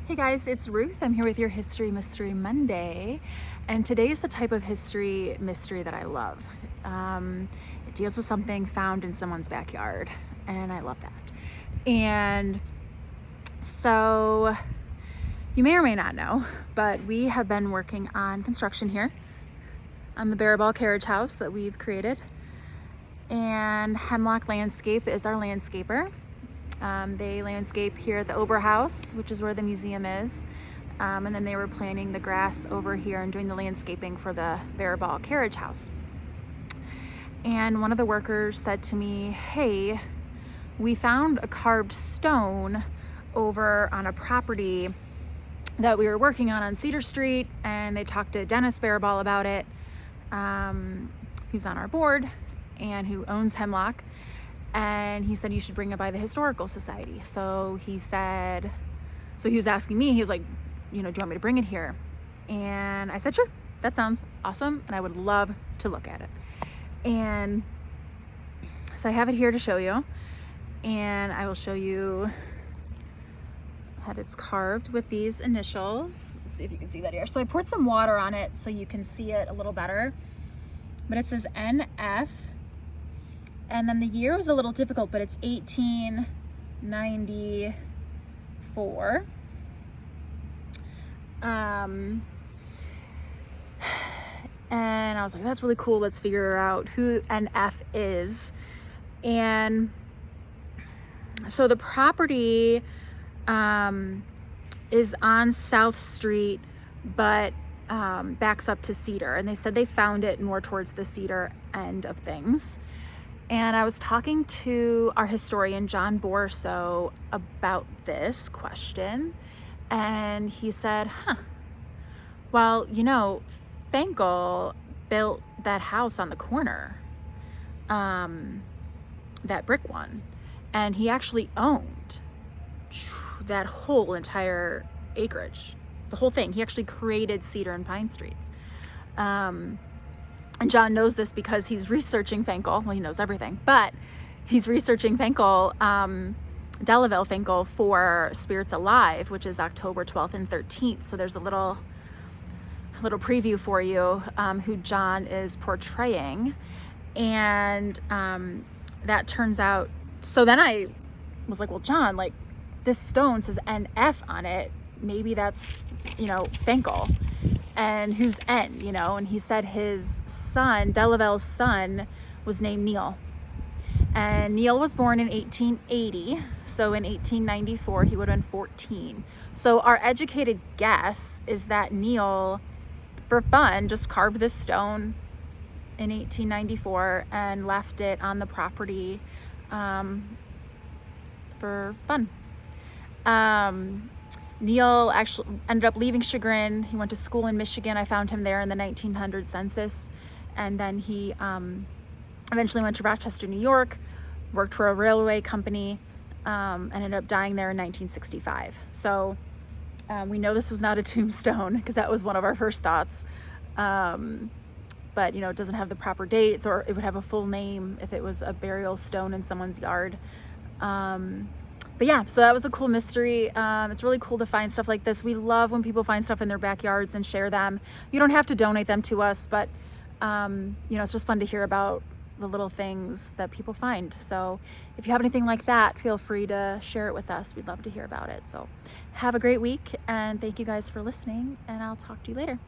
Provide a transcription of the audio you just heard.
Hey guys, it's Ruth. I'm here with your History Mystery Monday, and today is the type of history mystery that I love. It deals with something found in someone's backyard, and I love that. And so, you may or may not know, but we have been working on construction here on the Barabal Carriage House that we've created, and Hemlock Landscape is our landscaper. They landscape here at the Ober House, which is where the museum is. And then they were planting the grass over here and doing the landscaping for the Barabal Carriage House. And one of the workers said to me, hey, we found a carved stone over on a property that we were working on Cedar Street, and they talked to Dennis Barabal about it, who's on our board and who owns Hemlock. And he said you should bring it by the Historical Society. So he was asking me, he was like, do you want me to bring it here? And I said, sure, that sounds awesome, and I would love to look at it. And so I have it here to show you, and I will show you that it's carved with these initials. Let's see if you can see that here. So I poured some water on it so you can see it a little better, but it says NF. And then the year was a little difficult, but it's 1894. And I was like, that's really cool. Let's figure out who NF is. And so the property is on South Street, but backs up to Cedar. And they said they found it more towards the Cedar end of things. And I was talking to our historian, John Borso, about this question. And he said, well, Fenkell built that house on the corner, that brick one. And he actually owned that whole entire acreage, the whole thing. He actually created Cedar and Pine Streets. And John knows this because he's researching Fenkell. Well, he knows everything, but he's researching Fenkell, Delaval Fenkell, for Spirits Alive, which is October 12th and 13th. So there's a little preview for you, who John is portraying. And that turns out, so then I was like, well, John, like, this stone says NF on it. Maybe that's, Fenkell. And who's N, and he said his son, Delaval's son, was named Neil. And Neil was born in 1880, so in 1894 he would have been 14. So our educated guess is that Neil, for fun, just carved this stone in 1894 and left it on the property for fun. Neil actually ended up leaving Chagrin. He went to school in Michigan. I found him there in the 1900 census. And then he eventually went to Rochester, New York, worked for a railway company, and ended up dying there in 1965. So we know this was not a tombstone, because that was one of our first thoughts. But, it doesn't have the proper dates, or it would have a full name if it was a burial stone in someone's yard. But yeah, so that was a cool mystery. It's really cool to find stuff like this. We love when people find stuff in their backyards and share them. You don't have to donate them to us, but it's just fun to hear about the little things that people find. So if you have anything like that, feel free to share it with us. We'd love to hear about it. So have a great week, and thank you guys for listening, and I'll talk to you later.